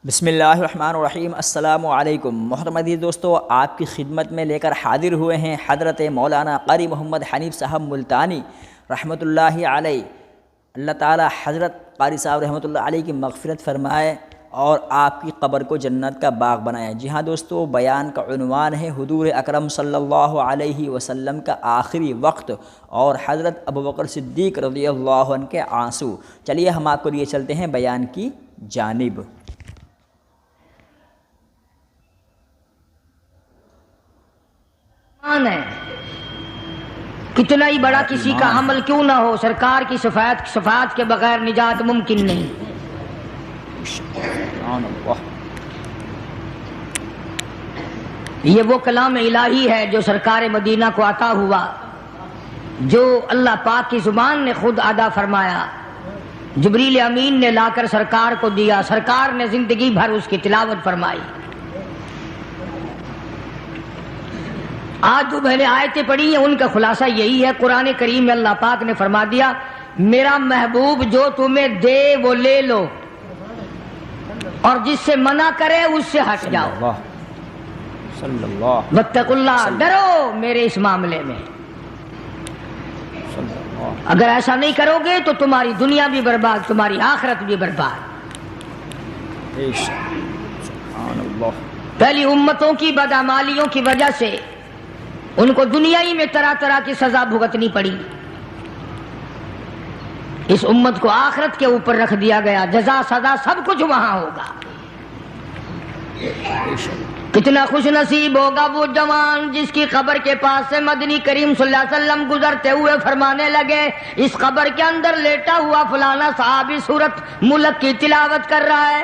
بسم اللہ الرحمن الرحیم۔ السلام علیکم محترم عزیز دوستو، آپ کی خدمت میں لے کر حاضر ہوئے ہیں حضرت مولانا قاری محمد حنیف صاحب ملتانی رحمۃ اللہ علیہ۔ اللہ تعالی حضرت قاری صاحب رحمۃ اللہ علیہ کی مغفرت فرمائے اور آپ کی قبر کو جنت کا باغ بنائے۔ جی ہاں دوستو، بیان کا عنوان ہے حضور اکرم صلی اللہ علیہ وسلم کا آخری وقت اور حضرت ابوبکر صدیق رضی اللہ عنہ کے آنسو۔ چلیے ہم آپ کو لیے چلتے ہیں بیان کی جانب۔ ہے کتنا ہی بڑا کسی کا عمل کیوں نہ ہو، سرکار کی شفاعت کے بغیر نجات ممکن نہیں۔ یہ وہ کلام الہی ہے جو سرکار مدینہ کو عطا ہوا، جو اللہ پاک کی زبان نے خود ادا فرمایا، جبریل امین نے لا کر سرکار کو دیا، سرکار نے زندگی بھر اس کی تلاوت فرمائی۔ آج جو میں نے آیتیں پڑھی ہیں ان کا خلاصہ یہی ہے، قرآن کریم میں اللہ پاک نے فرما دیا میرا محبوب جو تمہیں دے وہ لے لو اور جس سے منع کرے اس سے ہٹ جاؤ۔ واتقوا اللہ، ڈرو میرے اس معاملے میں۔ اگر ایسا نہیں کرو گے تو تمہاری دنیا بھی برباد، تمہاری آخرت بھی برباد۔ پہلی امتوں کی بدعمالیوں کی وجہ سے ان کو دنیا ہی میں طرح طرح کی سزا بھگتنی پڑی، اس امت کو آخرت کے اوپر رکھ دیا گیا، جزا سزا سب کچھ وہاں ہوگا۔ کتنا خوش نصیب ہوگا وہ جوان جس کی قبر کے پاس سے مدنی کریم صلی اللہ علیہ وسلم گزرتے ہوئے فرمانے لگے اس قبر کے اندر لیٹا ہوا فلانا صحابی سورت ملک کی تلاوت کر رہا ہے۔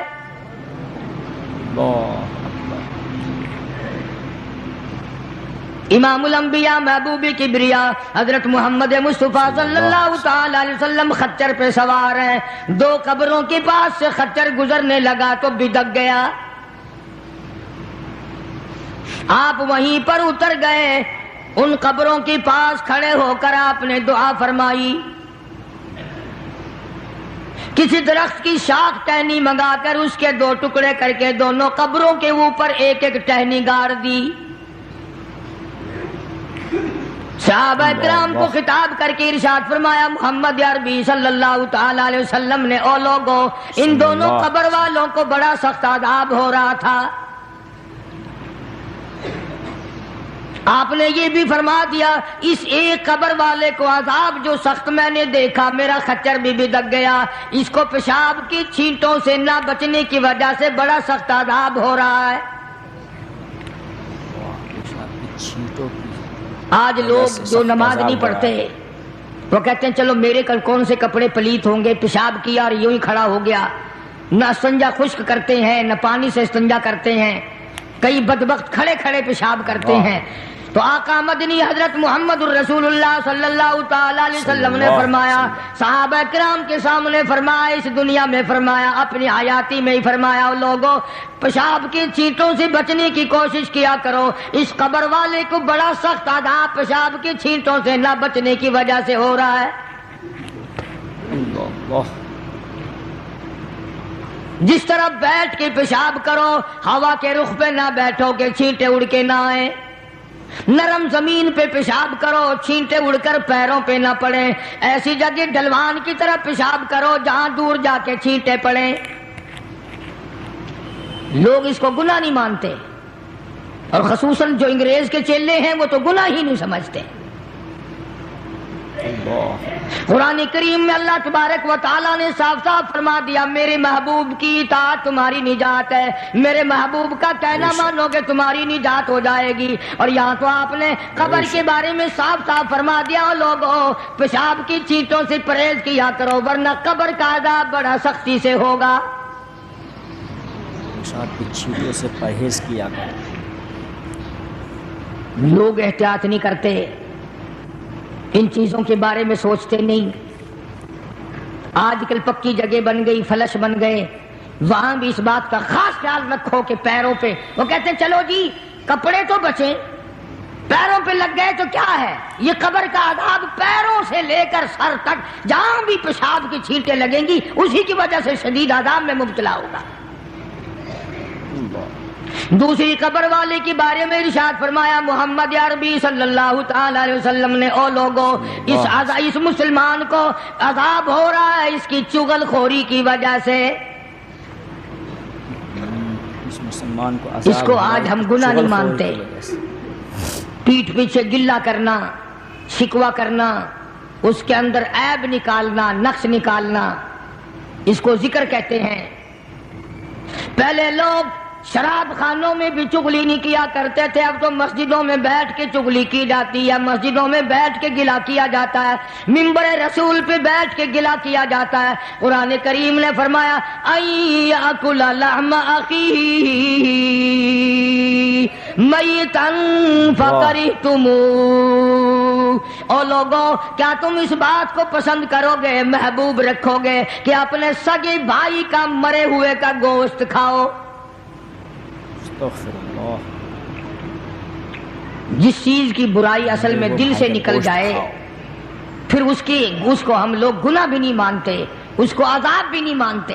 امام الانبیاء محبوب کبریا حضرت محمد مصطفیٰ صلی اللہ تعالی علیہ وسلم خچر پہ سوار ہیں، دو قبروں کے پاس سے خچر گزرنے لگا تو بدک گیا، آپ وہیں پر اتر گئے، ان قبروں کے پاس کھڑے ہو کر آپ نے دعا فرمائی، کسی درخت کی شاخ ٹہنی منگا کر اس کے دو ٹکڑے کر کے دونوں قبروں کے اوپر ایک ایک ٹہنی گاڑ دی۔ صحابہ کرام کو خطاب کر کے ارشاد فرمایا محمد عربی صلی اللہ تعالی علیہ وسلم نے او لوگوں ان دونوں قبر والوں کو بڑا سخت عذاب ہو رہا تھا، آپ نے یہ بھی فرما دیا اس ایک قبر والے کو عذاب جو سخت میں نے دیکھا، میرا خچر بھی بدک گیا، اس کو پیشاب کی چھینٹوں سے نہ بچنے کی وجہ سے بڑا سخت عذاب ہو رہا ہے۔ آج لوگ جو نماز نہیں پڑھتے وہ کہتے ہیں چلو میرے کل کون سے کپڑے پلیت ہوں گے، پیشاب کیا اور یوں ہی کھڑا ہو گیا، نہ استنجا خشک کرتے ہیں نہ پانی سے استنجا کرتے ہیں، کئی بدبخت کھڑے کھڑے پیشاب کرتے ہیں۔ تو آقا مدنی حضرت محمد الرسول اللہ صلی اللہ تعالی علیہ وسلم نے فرمایا، صحابہ کرام کے سامنے فرمایا، اس دنیا میں فرمایا، اپنی حیاتی میں ہی فرمایا لوگوں پیشاب کی چھینٹوں سے بچنے کی کوشش کیا کرو، اس قبر والے کو بڑا سخت عذاب پیشاب کی چھینٹوں سے نہ بچنے کی وجہ سے ہو رہا ہے۔ جس طرح بیٹھ کے پیشاب کرو، ہوا کے رخ پہ نہ بیٹھو کہ چھینٹے اڑ کے نہ آئیں، نرم زمین پہ پیشاب کرو چھینٹے اڑ کر پیروں پہ نہ پڑیں، ایسی جگہ ڈھلوان کی طرح پیشاب کرو جہاں دور جا کے چھینٹے پڑیں۔ لوگ اس کو گناہ نہیں مانتے، اور خصوصاً جو انگریز کے چیلے ہیں وہ تو گناہ ہی نہیں سمجھتے۔ قرآن کریم میں اللہ تبارک و تعالیٰ نے صاف صاف فرما دیا میرے محبوب کی اطاعت تمہاری نجات ہے، میرے محبوب کا کہنا مانو گے تمہاری نجات ہو جائے گی۔ اور یہاں تو آپ نے قبر کے بارے میں صاف صاف فرما دیا لوگوں پیشاب کی چھینٹوں سے پرہیز کیا کرو ورنہ قبر کا عذاب بڑا سختی سے ہوگا۔ پیشاب کی چھینٹوں سے پرہیز کیا کرو۔ لوگ احتیاط نہیں کرتے، ان چیزوں کے بارے میں سوچتے نہیں۔ آج کل پکی جگہ بن گئی، فلش بن گئے، وہاں بھی اس بات کا خاص خیال رکھو کہ پیروں پہ وہ کہتے ہیں چلو جی کپڑے تو بچیں، پیروں پہ لگ گئے تو کیا ہے، یہ قبر کا عذاب پیروں سے لے کر سر تک جہاں بھی پیشاب کی چھینٹیں لگیں گی اسی کی وجہ سے شدید عذاب میں مبتلا ہوگا۔ دوسری قبر والے کے بارے میں ارشاد فرمایا محمد عربی صلی اللہ تعالی علیہ وسلم نے، او لوگوں اس مسلمان کو عذاب ہو رہا ہے اس کی چغل خوری کی وجہ سے. اس کو آج ہم گناہ نہیں مانتے. پیٹھ پیچھے گلہ کرنا، شکوہ کرنا، اس کے اندر عیب نکالنا، نقص نکالنا، اس کو ذکر کہتے ہیں. پہلے لوگ شراب خانوں میں بھی چغلی نہیں کیا کرتے تھے، اب تو مسجدوں میں بیٹھ کے چغلی کی جاتی ہے، مسجدوں میں بیٹھ کے گلہ کیا جاتا ہے، منبر رسول پہ بیٹھ کے گلہ کیا جاتا ہے. قرآن کریم نے فرمایا ایاکل لحم اخیہ میتا فکرہتموہ. او لوگوں، کیا تم اس بات کو پسند کرو گے، محبوب رکھو گے کہ اپنے سگے بھائی کا مرے ہوئے کا گوشت کھاؤ؟ جس چیز کی برائی اصل میں دل سے نکل جائے پھر اس کو ہم لوگ گناہ بھی نہیں مانتے، اس کو عذاب بھی نہیں مانتے.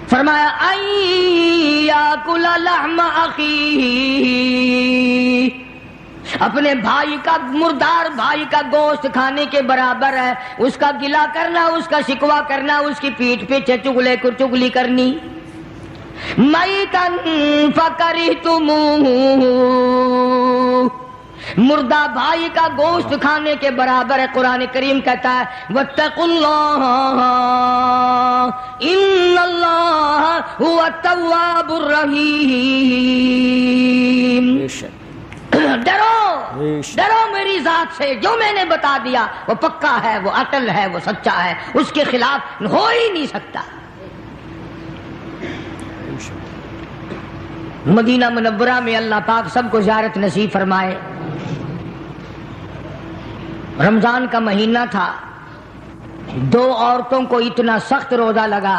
فرمایا ایاکل لحم اخیہ، اپنے بھائی کا، مردار بھائی کا گوشت کھانے کے برابر ہے. اس کا گلہ کرنا، اس کا شکوہ کرنا، اس کی پیٹھ پیچھے چغلی کرنی. میتن فکرہتموہ، مردہ بھائی کا گوشت کھانے کے برابر ہے. قرآن کریم کہتا ہے واتقوا اللہ ان اللہ هو التواب الرحیم. ڈرو میری ذات سے، جو میں نے بتا دیا وہ پکا ہے، وہ اٹل ہے، وہ سچا ہے، اس کے خلاف ہو ہی نہیں سکتا. مدینہ منورہ میں اللہ پاک سب کو زیارت نصیب فرمائے. رمضان کا مہینہ تھا، دو عورتوں کو اتنا سخت روزہ لگا،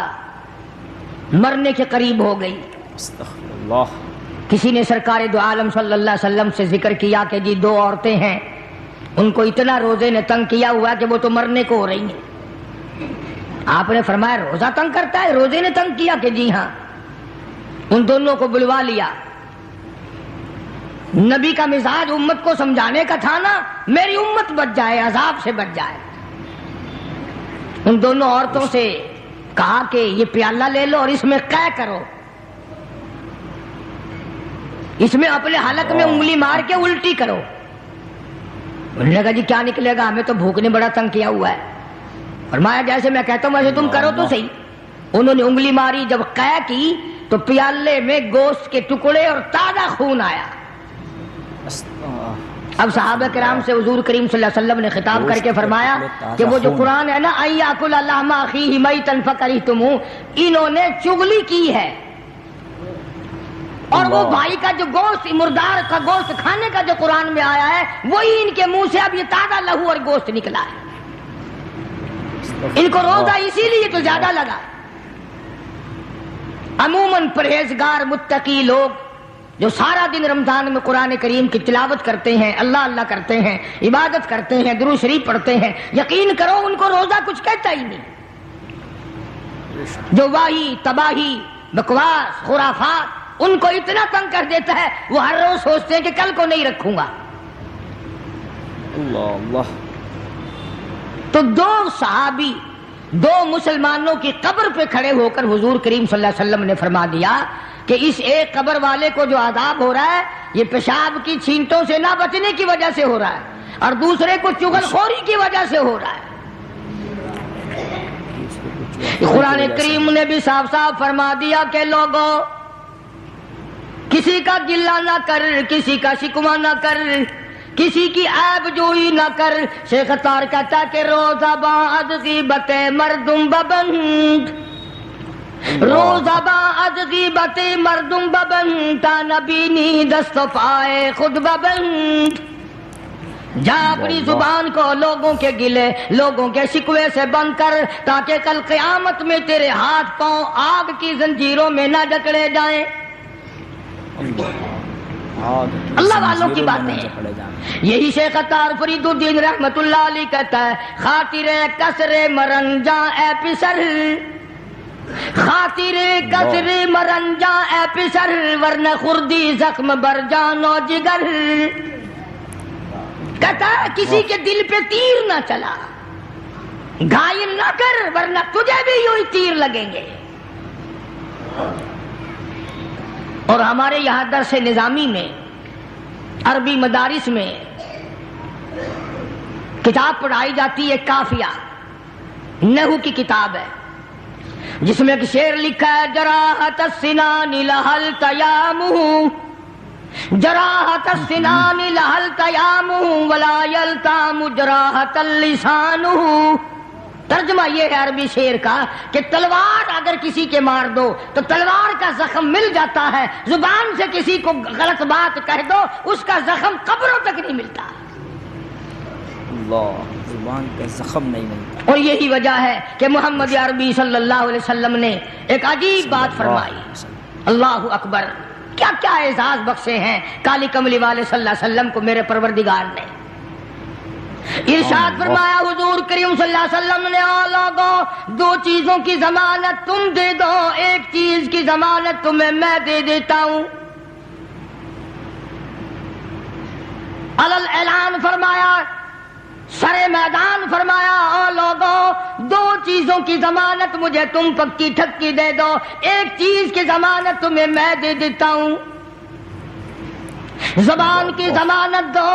مرنے کے قریب ہو گئی. کسی نے سرکار دو عالم صلی اللہ علیہ وسلم سے ذکر کیا کہ جی دو عورتیں ہیں، ان کو اتنا روزے نے تنگ کیا ہوا کہ وہ تو مرنے کو ہو رہی ہیں. آپ نے فرمایا روزہ تنگ کرتا ہے؟ روزے نے تنگ کیا کہ جی ہاں. ان دونوں کو بلوا لیا. نبی کا مزاج امت کو سمجھانے کا تھا نا، میری امت بچ جائے، عذاب سے بچ جائے. ان دونوں عورتوں سے کہا کہ یہ پیالہ لے لو اور اس میں قے کرو، اس میں اپنے حلق میں انگلی مار کے الٹی کرو. انہوں نے کہا جی کیا نکلے گا، ہمیں تو بھوک نے بڑا تنگ کیا ہوا ہے. فرمایا جیسے میں کہتا ہوں ویسے تم کرو تو صحیح. انہوں نے انگلی ماری، جب قے کی تو پیالے میں گوشت کے ٹکڑے اور تازہ خون آیا. اب صحابہ کرام سے حضور کریم صلی اللہ علیہ وسلم نے خطاب کر کے فرمایا کہ وہ جو قرآن ہے نا ایاکل لحم اخیہ میتا فکرہتموہ، انہوں نے چغلی کی ہے. اور وہ بھائی کا جو گوشت، مردار کا گوشت کھانے کا جو قرآن میں آیا ہے، وہی ان کے منہ سے اب یہ تازہ لہو اور گوشت نکلا ہے. ان کو روزہ اسی لیے تو زیادہ لگا. عموماً پرہیزگار متقی لوگ جو سارا دن رمضان میں قرآن کریم کی تلاوت کرتے ہیں، اللہ اللہ کرتے ہیں، عبادت کرتے ہیں، درود شریف پڑھتے ہیں، یقین کرو ان کو روزہ کچھ کہتا ہی نہیں. جو واہی تباہی بکواس خرافات ان کو اتنا تنگ کر دیتا ہے، وہ ہر روز سوچتے ہیں کہ کل کو نہیں رکھوں گا. اللہ اللہ. تو دو صحابی دو مسلمانوں کی قبر پہ کھڑے ہو کر حضور کریم صلی اللہ علیہ وسلم نے فرما دیا کہ اس ایک قبر والے کو جو عذاب ہو رہا ہے یہ پیشاب کی چھینٹوں سے نہ بچنے کی وجہ سے ہو رہا ہے، اور دوسرے کو چغل خوری کی وجہ سے ہو رہا ہے. قرآن کریم نے بھی صاف صاف فرما دیا کہ لوگوں کسی کا گلہ نہ کر، کسی کا شکوہ نہ کر، کسی کی عیب جوئی نہ کر. شیخ اتار کہتا کہ روزہ بعد غیبت مردم ببند، روزہ بعد غیبت مردم ببند، تا نبینی دست و پائے خود ببند. جا اپنی زبان کو لوگوں کے گلے، لوگوں کے شکوے سے بند کر، تاکہ کل قیامت میں تیرے ہاتھ پاؤں آگ کی زنجیروں میں نہ جکڑے جائیں. اللہ والوں کی باتیں ہیں. یہی شیخ اتار فرید الدین رحمت اللہ علیہ کہتا ہے خاطر کسر مرن جا اے پسر، خاطر کسر مرنجا اے پسر ورنہ خردی زخم بر جان و جگر. کہتا ہے کسی کے دل پہ تیر نہ چلا، گھائل نہ کر ورنہ تجھے بھی یوں ہی تیر لگیں گے. اور ہمارے یہاں درس نظامی میں، عربی مدارس میں کتاب پڑھائی جاتی ہے کافیہ، نحو کی کتاب ہے، جس میں ایک شعر لکھا ہے جراحت السنان لہل تیامہ، جراحت السنان لہل تیامہ ولا یلتام جراحت اللسانہ. ترجمہ یہ ہے عربی شعر کا کہ تلوار اگر کسی کے مار دو تو تلوار کا زخم مل جاتا ہے، زبان سے کسی کو غلط بات کہہ دو اس کا زخم قبروں تک نہیں ملتا. اللہ، زبان کا زخم نہیں ملتا. اور یہی وجہ ہے کہ محمد عربی صلی اللہ علیہ وسلم نے ایک عجیب بات فرمائی. اللہ اکبر، کیا کیا اعزاز بخشے ہیں کالی کملی والے صلی اللہ علیہ وسلم کو میرے پروردگار نے. ارشاد فرمایا حضور کریم صلی اللہ علیہ وسلم نے، او لوگو دو چیزوں کی ضمانت تم دے دو، ایک چیز کی ضمانت تمہیں میں دے دیتا ہوں. علل اعلان فرمایا، سرے میدان فرمایا، او لوگو دو چیزوں کی ضمانت مجھے تم پکی ٹھکی دے دو، ایک چیز کی ضمانت تمہیں میں دے دیتا ہوں. زبان کی ضمانت دو،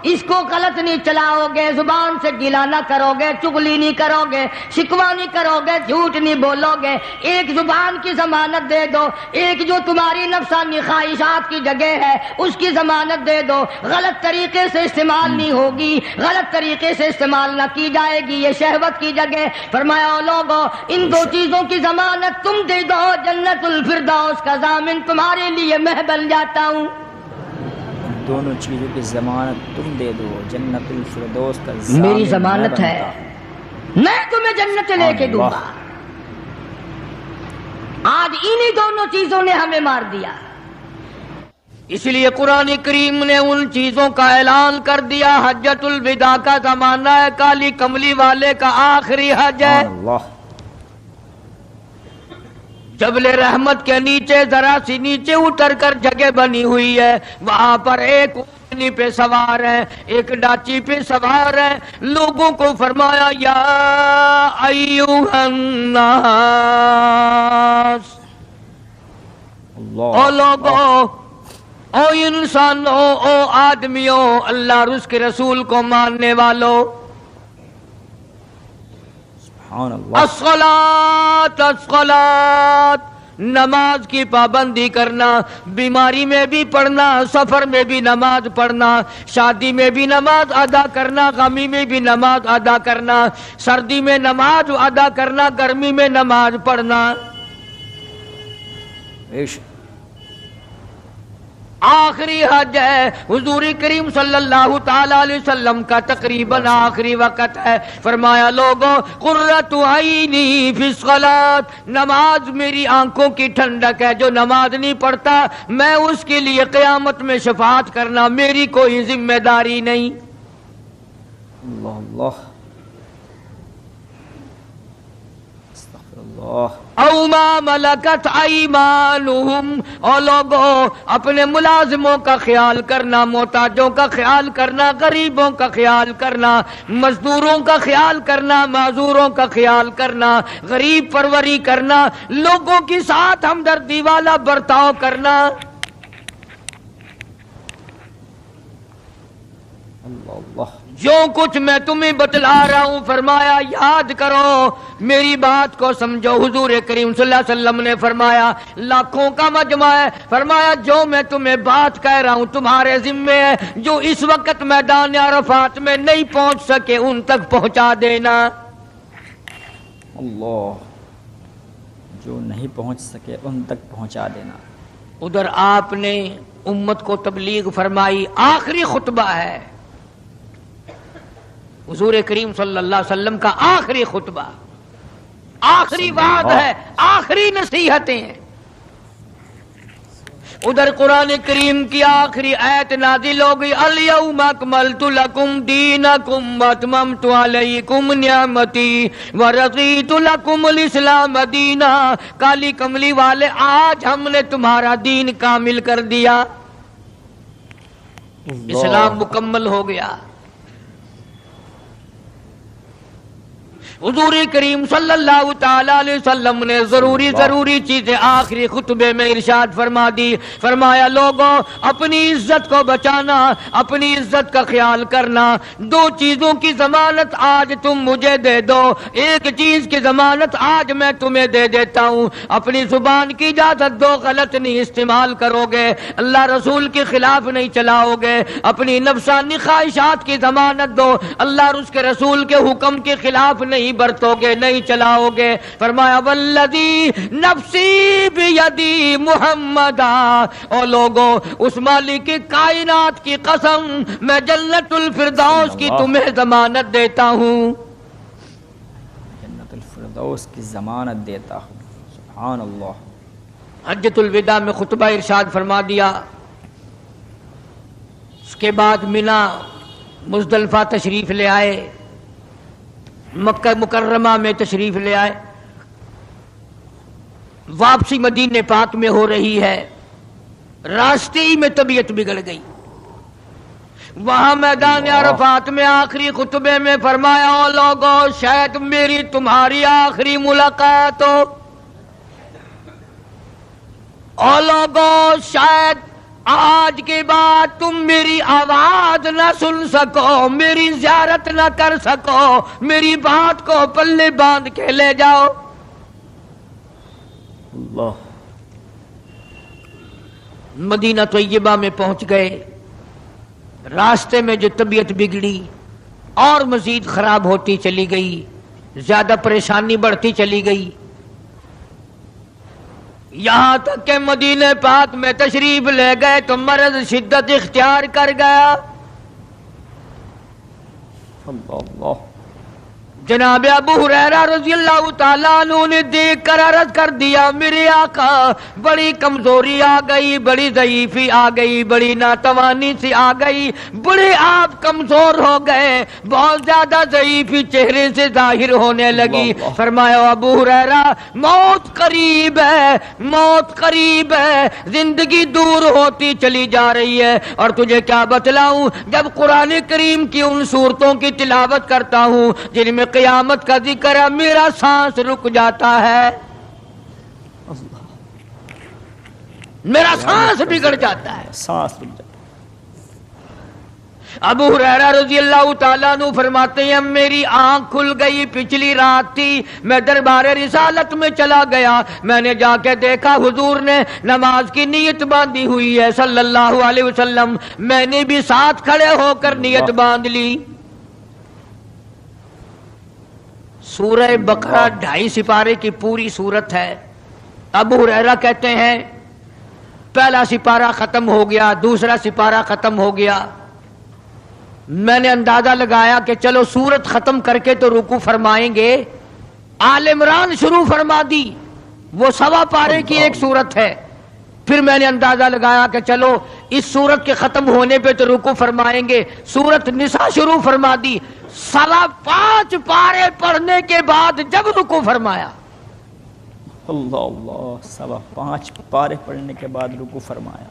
اس کو غلط نہیں چلاؤ گے، زبان سے گلا نہ کرو گے، چغلی نہیں کرو گے، شکوہ نہیں کرو گے، جھوٹ نہیں بولو گے. ایک زبان کی ضمانت دے دو، ایک جو تمہاری نفسانی خواہشات کی جگہ ہے اس کی ضمانت دے دو، غلط طریقے سے استعمال نہیں ہوگی، غلط طریقے سے استعمال نہ کی جائے گی، یہ شہوت کی جگہ. فرمایا او لوگو ان دو چیزوں کی ضمانت تم دے دو، جنت الفردوس کا ضامن تمہارے لیے میں بن جاتا ہوں. دونوں چیزوں کی ضمانت تم دے دو، جنت الفردوس کا میری ضمانت ہے، میں تمہیں جنت لے کے دوں گا. آج انہی دونوں چیزوں نے ہمیں مار دیا. اس لیے قرآن کریم نے ان چیزوں کا اعلان کر دیا. حجۃ الوداع کا زمانہ ہے، کالی کملی والے کا آخری حج ہے. جبل رحمت کے نیچے ذرا سی نیچے اتر کر جگہ بنی ہوئی ہے، وہاں پر ایک اونٹنی پہ سوار ہے، ایک ڈاچی پہ سوار ہے. لوگوں کو فرمایا یا ایھا الناس، او لوگو، او انسانوں، او آدمیوں، اللہ اور اس کے رسول کو ماننے والوں، الصلاۃ الصلاۃ، نماز کی پابندی کرنا، بیماری میں بھی پڑھنا، سفر میں بھی نماز پڑھنا، شادی میں بھی نماز ادا کرنا، غمی میں بھی نماز ادا کرنا، سردی میں نماز ادا کرنا، گرمی میں نماز پڑھنا. آخری حج ہے، حضور کریم صلی اللہ تعالی علیہ وسلم کا تقریباً آخری وقت ہے. فرمایا لوگوں قرۃ عینی فی الصلاۃ، نماز میری آنکھوں کی ٹھنڈک ہے، جو نماز نہیں پڑھتا میں اس کے لیے قیامت میں شفاعت کرنا میری کوئی ذمہ داری نہیں. اللہ اللہ، استغفر اللہ. او ما ملکت ایمانہم، او لوگوں اپنے ملازموں کا خیال کرنا، محتاجوں کا خیال کرنا، غریبوں کا خیال کرنا، مزدوروں کا خیال کرنا، معذوروں کا خیال کرنا، غریب پروری کرنا، لوگوں کے ساتھ ہمدردی والا برتاؤ کرنا. اللہ اللہ، جو کچھ میں تمہیں بتلا رہا ہوں فرمایا یاد کرو، میری بات کو سمجھو. حضور کریم صلی اللہ علیہ وسلم نے فرمایا لاکھوں کا مجمع ہے، فرمایا جو میں تمہیں بات کہہ رہا ہوں تمہارے ذمے ہے، جو اس وقت میدان عرفات میں نہیں پہنچ سکے ان تک پہنچا دینا. اللہ، جو نہیں پہنچ سکے ان تک پہنچا دینا. ادھر آپ نے امت کو تبلیغ فرمائی، آخری خطبہ ہے حضور کریم صلی اللہ علیہ وسلم کا، آخری خطبہ، آخری وعد ہے، آخری نصیحتیں ہیں. ادھر قرآن کریم کی آخری آیت نازل ہو گئی، الیوم اکملت لکم دینکم واتممت علیکم نعمتی ورضیت لکم الاسلام دینا۔ کالی کملی والے، آج ہم نے تمہارا دین کامل کر دیا، اسلام مکمل ہو گیا۔ حضور کریم صلی اللہ تعالی علیہ وسلم نے ضروری چیزیں آخری خطبے میں ارشاد فرما دی، فرمایا لوگوں اپنی عزت کو بچانا، اپنی عزت کا خیال کرنا۔ دو چیزوں کی ضمانت آج تم مجھے دے دو، ایک چیز کی ضمانت آج میں تمہیں دے دیتا ہوں، اپنی زبان کی اجازت دو، غلط نہیں استعمال کرو گے، اللہ رسول کے خلاف نہیں چلاؤ گے، اپنی نفسانی خواہشات کی ضمانت دو، اللہ اور اس کے رسول کے حکم کے خلاف نہیں برتو گے، نہیں چلاؤ گے۔ فرمایا والذی نفسی بیدی محمدا، او لوگوں اس مالک کائنات کی قسم، میں جنت الفردوس کی تمہیں ضمانت دیتا ہوں، جنت الفردوس کی ضمانت دیتا ہوں۔ سبحان اللہ۔ حجۃ الوداع میں خطبہ ارشاد فرما دیا، اس کے بعد منا مزدلفہ تشریف لے آئے، مکہ مکرمہ میں تشریف لے آئے، واپسی مدینے پاک میں ہو رہی ہے، راستے ہی میں طبیعت بگڑ گئی۔ وہاں میدان عرفات میں آخری خطبے میں فرمایا او لوگوں شاید میری تمہاری آخری ملاقات ہو، او لوگوں شاید آج کے بعد تم میری آواز نہ سن سکو، میری زیارت نہ کر سکو، میری بات کو پلے باندھ کے لے جاؤ۔ اللہ۔ مدینہ طیبہ میں پہنچ گئے، راستے میں جو طبیعت بگڑی اور مزید خراب ہوتی چلی گئی، زیادہ پریشانی بڑھتی چلی گئی، یہاں تک کہ مدینہ پاک میں تشریف لے گئے تو مرض شدت اختیار کر گیا۔ اللہ۔ جناب ابو ہریرہ رضی اللہ تعالیٰ عنہ نے دیکھ کر عرض کر دیا میرے آقا بڑی کمزوری آ گئی، بڑی ضعیفی آ گئی، بڑی ناتوانی سی آ گئی، بڑے آپ کمزور ہو گئے، بہت زیادہ ضعیفی چہرے سے ظاہر ہونے لگی۔ فرمایا ابو ہریرہ موت قریب ہے، موت قریب ہے، زندگی دور ہوتی چلی جا رہی ہے، اور تجھے کیا بتلاؤں جب قرآن کریم کی ان صورتوں کی تلاوت کرتا ہوں جن میں قیامت کا ذکر ہے، میرا سانس رک جاتا ہے، میرا سانس بگڑ جاتا ہے، سانس رک جاتا ہے۔ ابو ہریرہ رضی اللہ تعالیٰ عنہ فرماتے ہیں میری آنکھ کھل گئی، پچھلی رات تھی، میں دربار رسالت میں چلا گیا، میں نے جا کے دیکھا حضور نے نماز کی نیت باندھی ہوئی ہے صلی اللہ علیہ وسلم، میں نے بھی ساتھ کھڑے ہو کر نیت باندھ لی۔ سورہ بقرہ 2.5 سپارے کی پوری سورت ہے۔ ابو ہریرہ کہتے ہیں پہلا سپارہ ختم ہو گیا، دوسرا سپارہ ختم ہو گیا، میں نے اندازہ لگایا کہ چلو سورت ختم کر کے تو رکوع فرمائیں گے، آل عمران شروع فرما دی، وہ 1.25 پارے کی ایک سورت ہے، پھر میں نے اندازہ لگایا کہ چلو اس سورت کے ختم ہونے پہ تو رکوع فرمائیں گے، سورت نساء شروع فرما دی، 5.25 پارے پڑھنے کے بعد جب رکوع فرمایا، اللہ اللہ، 5.25 پارے پڑھنے کے بعد رکوع فرمایا۔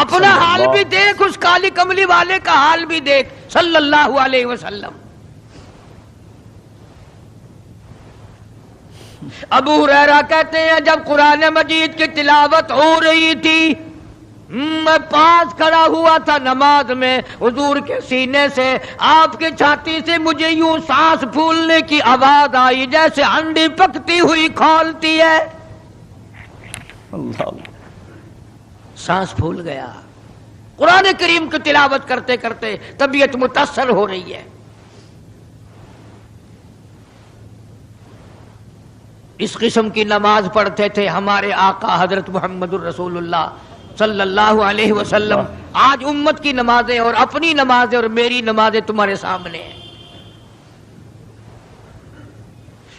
اپنا حال بھی دیکھ، اس کالی کملی والے کا حال بھی دیکھ صلی اللہ علیہ وسلم۔ ابو ہریرہ کہتے ہیں جب قرآن مجید کی تلاوت ہو رہی تھی میں پاس کھڑا ہوا تھا نماز میں، حضور کے سینے سے آپ کے چھاتی سے مجھے یوں سانس پھولنے کی آواز آئی جیسے ہنڈی پکتی ہوئی کھولتی ہے، اللہ، سانس پھول گیا۔ قرآن کریم کی تلاوت کرتے کرتے طبیعت متاثر ہو رہی ہے۔ اس قسم کی نماز پڑھتے تھے ہمارے آقا حضرت محمد الرسول اللہ صلی اللہ علیہ وسلم۔ آج امت کی نمازیں اور اپنی نمازیں اور میری نمازیں تمہارے سامنے ہیں۔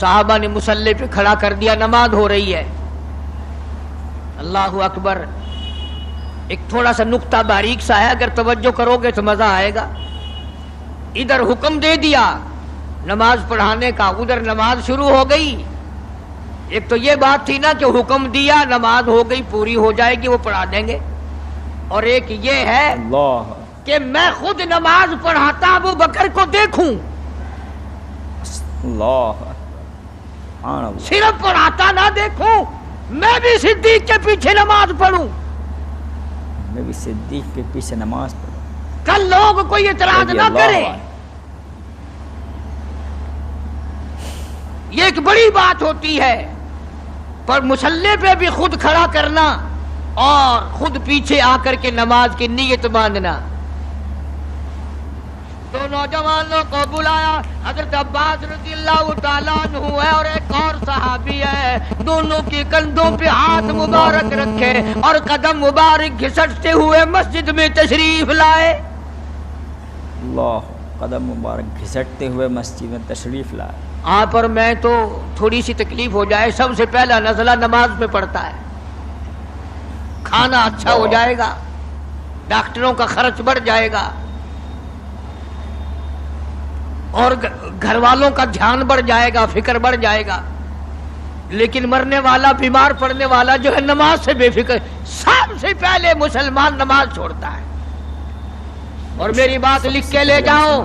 صحابہ نے مصلی پہ کھڑا کر دیا، نماز ہو رہی ہے۔ اللہ اکبر۔ ایک تھوڑا سا نقطہ باریک سا ہے، اگر توجہ کرو گے تو مزہ آئے گا۔ ادھر حکم دے دیا نماز پڑھانے کا، ادھر نماز شروع ہو گئی۔ ایک تو یہ بات تھی نا کہ حکم دیا، نماز ہو گئی، پوری ہو جائے گی، وہ پڑھا دیں گے، اور ایک یہ ہے اللہ کہ میں خود نماز پڑھاتا ابو بکر کو دیکھوں، اللہ سبحان اللہ، صرف پڑھاتا نہ دیکھوں، میں بھی صدیق کے پیچھے نماز پڑھوں، میں بھی صدیق کے پیچھے نماز پڑھوں، کل لوگ کوئی اعتراض رضی نہ اللہ کرے۔ عنہ۔ یہ ایک بڑی بات ہوتی ہے، پر مصلی پہ بھی خود کھڑا کرنا اور خود پیچھے آ کر کے نماز کی نیت باندھنا۔ دو نوجوانوں کو بلایا، حضرت عباس رضی اللہ تعالیٰ عنہ ہے اور ایک اور صحابی ہے، دونوں کے کندھوں پہ ہاتھ مبارک رکھے اور قدم مبارک گھسٹتے ہوئے مسجد میں تشریف لائے۔ اللہ، قدم مبارک گھسٹتے ہوئے مسجد میں تشریف لائے۔ آپ پر میں تو تھوڑی سی تکلیف ہو جائے، سب سے پہلا نزلہ نماز میں پڑتا ہے، کھانا اچھا ہو جائے گا، ڈاکٹروں کا خرچ بڑھ جائے گا، اور گھر والوں کا دھیان بڑھ جائے گا، فکر بڑھ جائے گا، لیکن مرنے والا، بیمار پڑنے والا جو ہے نماز سے بے فکر، سب سے پہلے مسلمان نماز چھوڑتا ہے۔ اور میری بات لکھ کے لے جاؤ،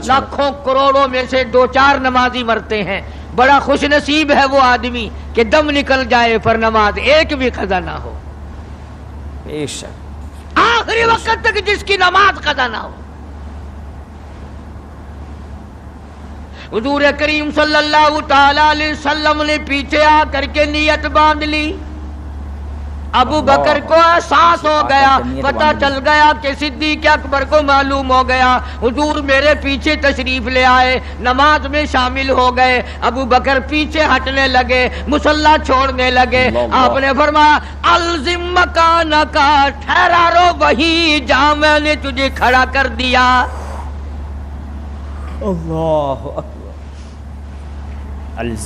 لاکھوں کروڑوں میں سے 2-4 نمازی مرتے ہیں، بڑا خوش نصیب ہے وہ آدمی کہ دم نکل جائے پر نماز ایک بھی قضا نہ ہو، بے شک، آخری وقت تک جس کی نماز قضا نہ ہو۔ حضور کریم صلی اللہ تعالی علیہ وسلم نے پیچھے آ کر کے نیت باندھ لی۔ ابو بکر کو احساس ہو گیا، پتہ چل گیا کہ صدیق اکبر کو معلوم ہو گیا، حضور میرے پیچھے تشریف لے آئے، نماز میں شامل ہو گئے۔ ابو بکر پیچھے ہٹنے لگے، مصلی چھوڑنے لگے۔ آپ نے فرمایا الزم مکانک، ٹھہرا رو وہیں جہاں میں نے تجھے کھڑا کر دیا۔ اللہ اکبر،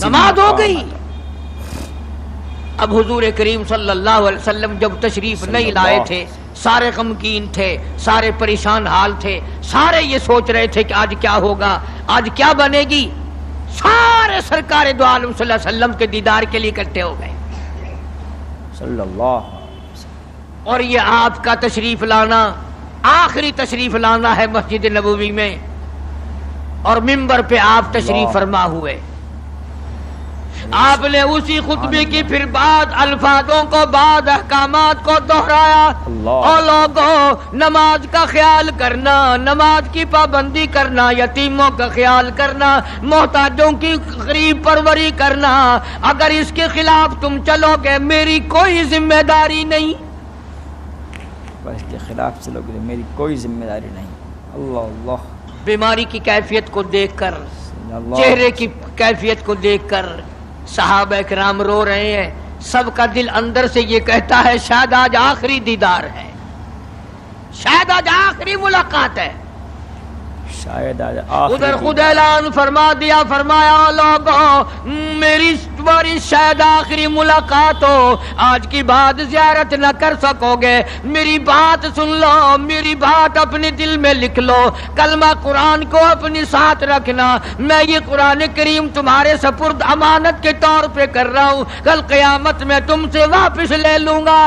نماز ہو گئی۔ اب حضور کریم صلی اللہ علیہ وسلم جب تشریف نہیں لائے تھے، سارے غمگین تھے، سارے پریشان حال تھے، سارے یہ سوچ رہے تھے کہ آج کیا ہوگا، آج کیا بنے گی۔ سارے سرکار دو عالم صلی اللہ علیہ وسلم کے دیدار کے لیے اکٹھے ہو گئے، صلی اللہ علیہ وسلم۔ اور یہ آپ کا تشریف لانا، آخری تشریف لانا ہے مسجد نبوی میں، اور منبر پہ آپ تشریف فرما ہوئے۔ آپ نے اسی خطبے کی پھر بعد الفاظوں کو، بعد احکامات کو دہرایا۔ اور لوگوں، نماز کا خیال کرنا، نماز کی پابندی کرنا، یتیموں کا خیال کرنا، محتاجوں کی غریب پروری کرنا، اگر اس کے خلاف تم چلو گے میری کوئی ذمہ داری نہیں، اس کے خلاف چلو گے میری کوئی ذمہ داری نہیں۔ اللہ اللہ، بیماری کی کیفیت کو دیکھ کر، اللہ، چہرے کی کیفیت کو دیکھ کر صحابہ کرام رو رہے ہیں، سب کا دل اندر سے یہ کہتا ہے شاید آج آخری دیدار ہے، شاید آج آخری ملاقات ہے۔ شاید آج آخری ادھر خود اعلان فرما دیا، فرمایا لوگوں میری تمہاری شاید آخری ملاقات ہو، آج کی بعد زیارت نہ کر سکو گے، میری بات سن لو، میری بات اپنے دل میں لکھ لو، کلمہ قرآن کو اپنے ساتھ رکھنا، میں یہ قرآن کریم تمہارے سپرد امانت کے طور پہ کر رہا ہوں، کل قیامت میں تم سے واپس لے لوں گا۔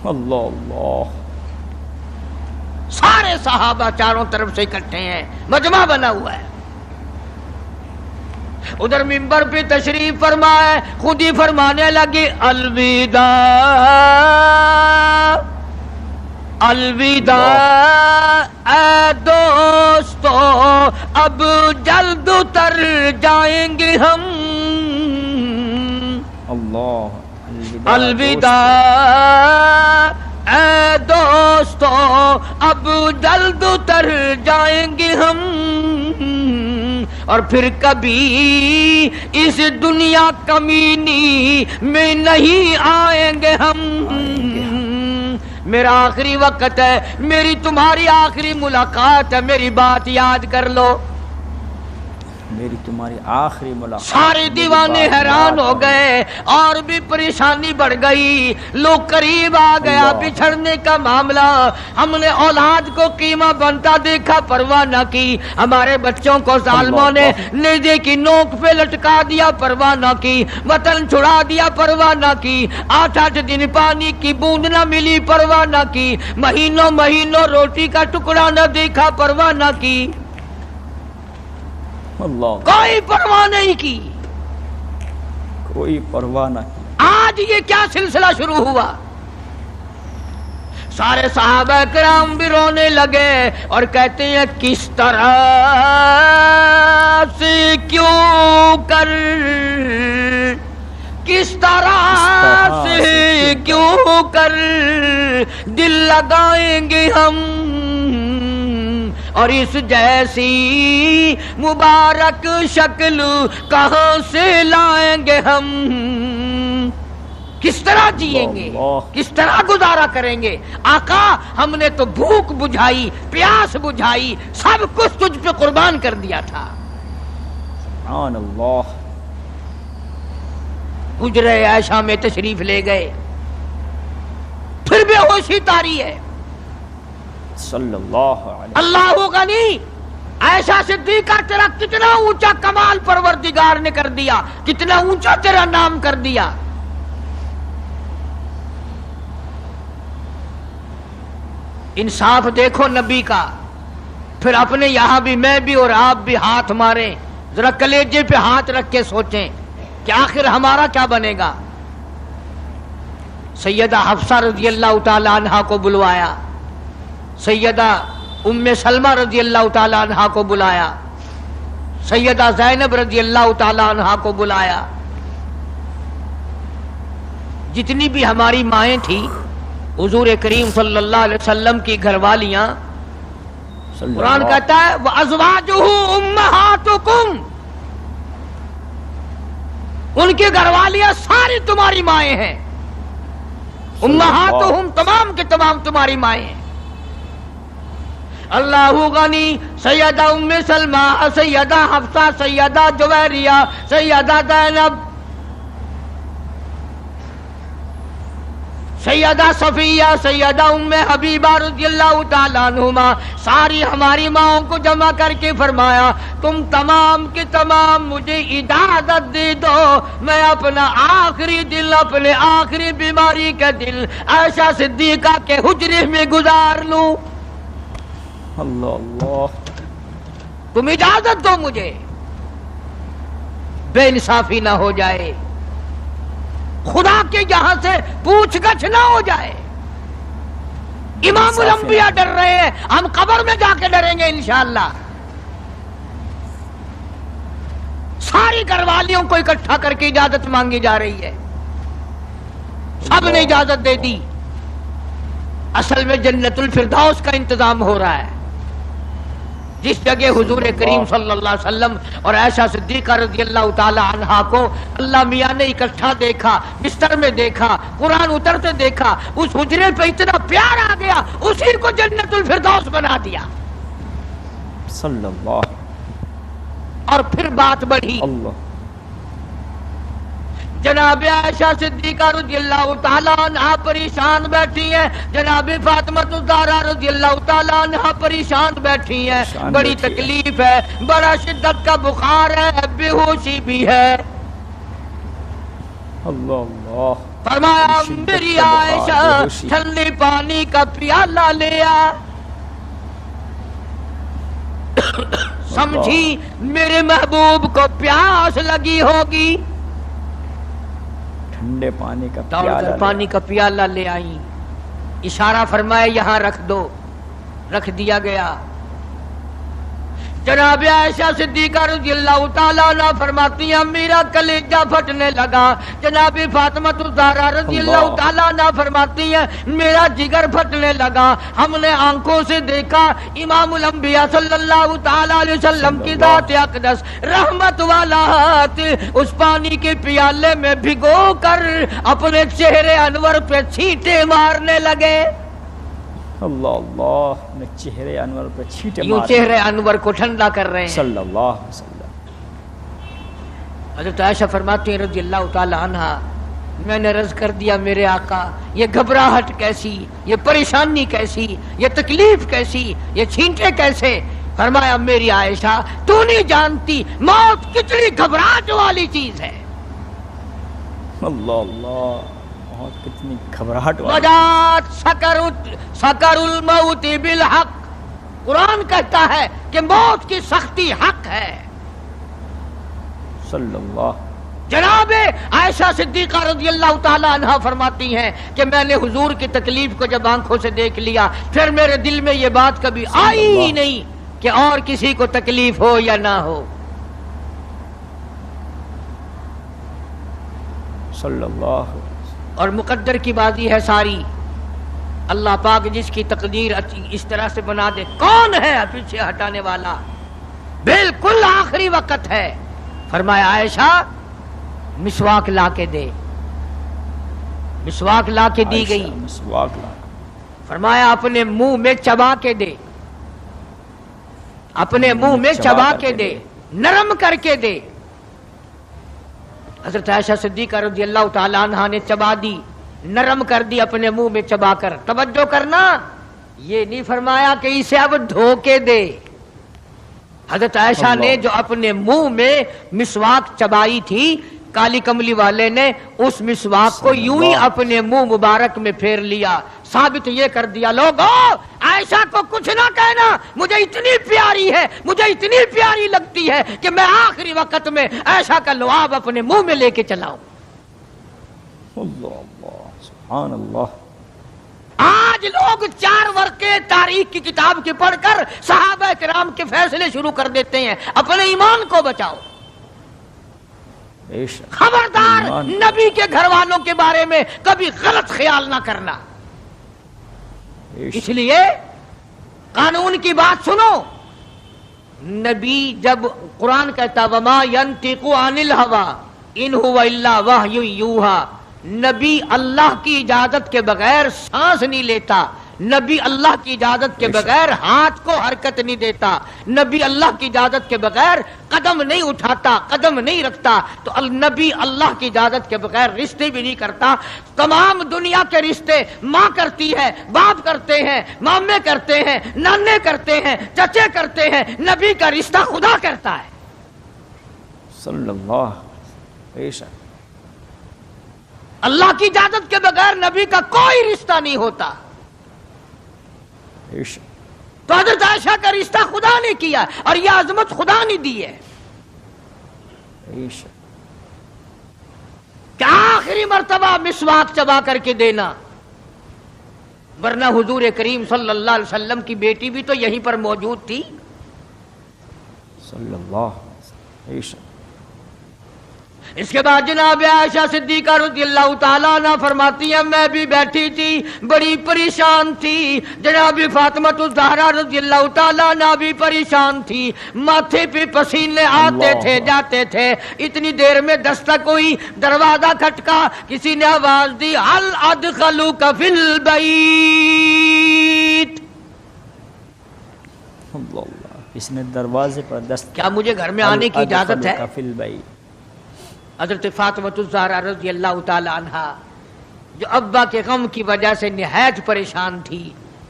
اللہ اللہ، سارے صحابہ چاروں طرف سے اکٹھے ہیں، مجمع بنا ہوا ہے۔ ادھر منبر پہ تشریف فرمائے، خود ہی فرمانے لگی الوداع الوداع اے دوستو، اب جلد اتر جائیں گے ہم، اللہ، الوداع اے دوستو، اب جلد اتر جائیں گے ہم، اور پھر کبھی اس دنیا کمینی میں نہیں آئیں گے ہم، میرا آخری وقت ہے، میری تمہاری آخری ملاقات ہے، میری بات یاد کر لو۔ میری تمہاری آخری ملاقات. سارے دیوانے حیران ہو گئے اور بھی پریشانی بڑھ گئی. لوگ قریب آ گیا بچھڑنے کا معاملہ. ہم نے اولاد کو قیمہ بنتا دیکھا پرواہ نہ کی. ہمارے بچوں کو ظالموں نے نیزے کی نوک پہ لٹکا دیا پرواہ نہ کی. وطن چھڑا دیا پرواہ نہ کی. 8 دن پانی کی بوند نہ ملی پرواہ نہ کی. مہینوں مہینوں روٹی کا ٹکڑا نہ دیکھا پرواہ نہ کی. اللہ کوئی پرواہ نہیں کی. کوئی پرواہ نہ کی. آج یہ کیا سلسلہ شروع ہوا؟ سارے صحابہ کرام بھی رونے لگے اور کہتے ہیں کس طرح سے کیوں کر، کس طرح سے کیوں کر دل لگائیں گے ہم، اور اس جیسی مبارک شکل کہاں سے لائیں گے ہم؟ کس طرح جئیں گے، کس طرح گزارا کریں گے؟ آقا ہم نے تو بھوک بجھائی، پیاس بجھائی، سب کچھ تجھ پہ قربان کر دیا تھا. سبحان اللہ. حجرہ عائشہ میں تشریف لے گئے، پھر بے ہوشی طاری ہے. صلی اللہ علیہ اللہ غنی، عائشہ صدیقہ تیرا کتنا اونچا کمال پروردگار نے کر دیا، کتنا اونچا تیرا نام کر دیا. انصاف دیکھو نبی کا. پھر اپنے یہاں بھی میں بھی اور آپ بھی ہاتھ ماریں، ذرا کلیجے پہ ہاتھ رکھ کے سوچیں کہ آخر ہمارا کیا بنے گا. سیدہ حفصہ رضی اللہ تعالی عنہا کو بلوایا، سیدہ ام سلمہ رضی اللہ تعالی عنہا کو بلایا، سیدہ زینب رضی اللہ تعالی عنہا کو بلایا. جتنی بھی ہماری مائیں تھیں، حضور کریم صلی اللہ علیہ وسلم کی گھر والیاں، قرآن کہتا ہے وَأَزْوَاجُهُ أُمَّهَاتُكُمْ، ان کی گھر والیاں ساری تمہاری مائیں ہیں. امہاتہم تمام کے تمام تمہاری مائیں ہیں. اللہ غنی، سیدہ ام سلمہ، سیدہ حفصہ، سیدہ جویریہ، سیدہ زینب، سیدہ صفیہ، سیدہ ام حبیبہ رضی اللہ تعالیٰ عنہما، ساری ہماری ماؤں کو جمع کر کے فرمایا تم تمام کے تمام مجھے اجازت دے دو، میں اپنا آخری دل، اپنے آخری بیماری کا دل عائشہ صدیقہ کے حجرے میں گزار لوں. اللہ اللہ. تم اجازت دو مجھے، بے انصافی نہ ہو جائے، خدا کے یہاں سے پوچھ گچھ نہ ہو جائے. امام الانبیاء ڈر رہے ہیں، ہم قبر میں جا کے ڈریں گے انشاءاللہ. ساری گھر والیوں کو اکٹھا کر کے اجازت مانگی جا رہی ہے، سب نے اجازت دے دی. اصل میں جنت الفردوس کا انتظام ہو رہا ہے، جس جگہ حضور کریم صلی اللہ علیہ وسلم اور عائشہ صدیقہ رضی اللہ تعالی عنہا کو اللہ میاں نے اکٹھا دیکھا، بستر میں دیکھا، قرآن اترتے دیکھا، اس حجرے پہ اتنا پیار آ گیا، اسی کو جنت الفردوس بنا دیا. صلی اللہ. اور پھر بات بڑھی. اللہ. جناب عائشہ صدیقہ رضی اللہ تعالیٰ عنہا پریشان بیٹھی ہیں، جناب فاطمہ الزہرا رضی اللہ تعالیٰ عنہا پریشان بیٹھی ہیں، بڑی تکلیف ہے، بڑا شدت کا بخار ہے، بے ہوشی بھی ہے. اللہ اللہ. فرمایا میری عائشہ ٹھنڈے پانی کا پیالہ لے آ. سمجھی میرے محبوب کو پیاس لگی ہوگی، ٹھنڈے پانی کا دوڑ کر پانی کا پیالہ لے آئی. اشارہ فرمایا یہاں رکھ دو، رکھ دیا گیا. جناب عائشہ صدیقہ رضی اللہ تعالیٰ عنہ فرماتی ہیں میرا کلیجہ پھٹنے لگا. جناب فاطمہ الزہرا رضی اللہ تعالیٰ عنہ فرماتی ہیں میرا جگر پھٹنے لگا. ہم نے آنکھوں سے دیکھا امام الانبیاء صلی اللہ تعالیٰ علیہ وسلم کی ذات اقدس رحمت والا ہاتھ اس پانی کے پیالے میں بھگو کر اپنے چہرے انور پہ چھینٹے مارنے لگے. اللہ اللہ. میں چہرے انور پہ چھینٹے یوں چہرے انور کو ٹھنڈا کر رہے ہیں. صلی اللہ علیہ وسلم. حضرت عائشہ فرماتی ہیں رضی اللہ تعالی عنہا، میں نے عرض کر دیا میرے آقا یہ گھبراہٹ کیسی، یہ پریشانی کیسی، یہ تکلیف کیسی، یہ چھینٹے کیسے؟ فرمایا میری عائشہ تو نہیں جانتی موت کتنی گھبراہٹ والی چیز ہے۔ اللہ اللہ، موت کتنی گھبراہٹ والی۔ وجات سکر الموت بالحق، قرآن کہتا ہے کہ موت کی سختی حق ہے۔ صلی اللہ۔ جناب عائشہ صدیقہ رضی اللہ تعالی عنہا فرماتی ہیں کہ میں نے حضور کی تکلیف کو جب آنکھوں سے دیکھ لیا پھر میرے دل میں یہ بات کبھی آئی ہی نہیں کہ اور کسی کو تکلیف ہو یا نہ ہو۔ صلی اللہ۔ اور مقدر کی بازی ہے ساری، اللہ پاک جس کی تقدیر اس طرح سے بنا دے، کون ہے پیچھے ہٹانے والا؟ بالکل آخری وقت ہے۔ فرمایا عائشہ مسواک لا کے دے، مسواک لا کے دی گئی۔ مسواک لا۔ فرمایا اپنے منہ میں چبا کے دے، اپنے منہ میں چبا کے دے، نرم کر کے دے۔ حضرت عائشہ صدیقہ رضی اللہ تعالی عنہا نے چبا دی، نرم کر دی اپنے منہ میں چبا کر۔ توجہ کرنا، یہ نہیں فرمایا کہ اسے اب دھو کے دے۔ حضرت عائشہ نے جو اپنے منہ میں مسواک چبائی تھی، کالی کملی والے نے اس مسواک کو یوں ہی اپنے منہ مبارک میں پھیر لیا، ثابت یہ کر دیا لوگو عائشہ کو کچھ نہ کہنا، مجھے اتنی پیاری ہے، مجھے اتنی پیاری لگتی ہے کہ میں آخری وقت میں عائشہ کا لعاب اپنے منہ میں لے کے چلاؤں۔ اللہ اللہ، سبحان اللہ۔ آج لوگ 4 ورقے تاریخ کی کتاب کی پڑھ کر صحابہ کرام کے فیصلے شروع کر دیتے ہیں۔ اپنے ایمان کو بچاؤ، خبردار نبی کے گھر والوں کے بارے میں کبھی غلط خیال نہ کرنا۔ اس لیے قانون کی بات سنو، نبی جب قرآن کہتا وما ينطق عن الهوى ان هو الا وحی یوحی، نبی اللہ کی اجازت کے بغیر سانس نہیں لیتا، نبی اللہ کی اجازت کے بغیر ہاتھ کو حرکت نہیں دیتا، نبی اللہ کی اجازت کے بغیر قدم نہیں اٹھاتا، قدم نہیں رکھتا، تو نبی اللہ کی اجازت کے بغیر رشتے بھی نہیں کرتا۔ تمام دنیا کے رشتے ماں کرتی ہے، باپ کرتے ہیں، مامے کرتے ہیں، نانے کرتے ہیں، چچے کرتے ہیں، نبی کا رشتہ خدا کرتا ہے۔ صلی اللہ۔ بے شک اللہ کی اجازت کے بغیر نبی کا کوئی رشتہ نہیں ہوتا۔ تو حضرت عائشہ کا رشتہ خدا نے کیا اور یہ عظمت خدا نے دی ہے کہ آخری مرتبہ مسواک چبا کر کے دینا، ورنہ حضور کریم صلی اللہ علیہ وسلم کی بیٹی بھی تو یہیں پر موجود تھی۔ صلی اللہ علیہ وسلم۔ اس کے بعد جناب عائشہ صدیقہ رضی اللہ تعالیٰ عنہ فرماتی ہیں میں بھی بیٹھی تھی، بڑی پریشان تھی، جناب فاطمہ الزہرا رضی اللہ تعالیٰ عنہ بھی پریشان تھی، ماتھے پہ پسینے آتے تھے جاتے تھے۔ اتنی دیر میں دستک ہوئی، دروازہ کھٹکا، کسی نے آواز دی ہل ادخلوک فی البیت، اس نے دروازے پر دست، کیا مجھے گھر میں آنے کی اجازت ہے؟ فی البیت۔ حضرت فاطمہ الزہرا رضی اللہ تعالی عنہا جو ابا کے غم کی وجہ سے نہایت پریشان تھی،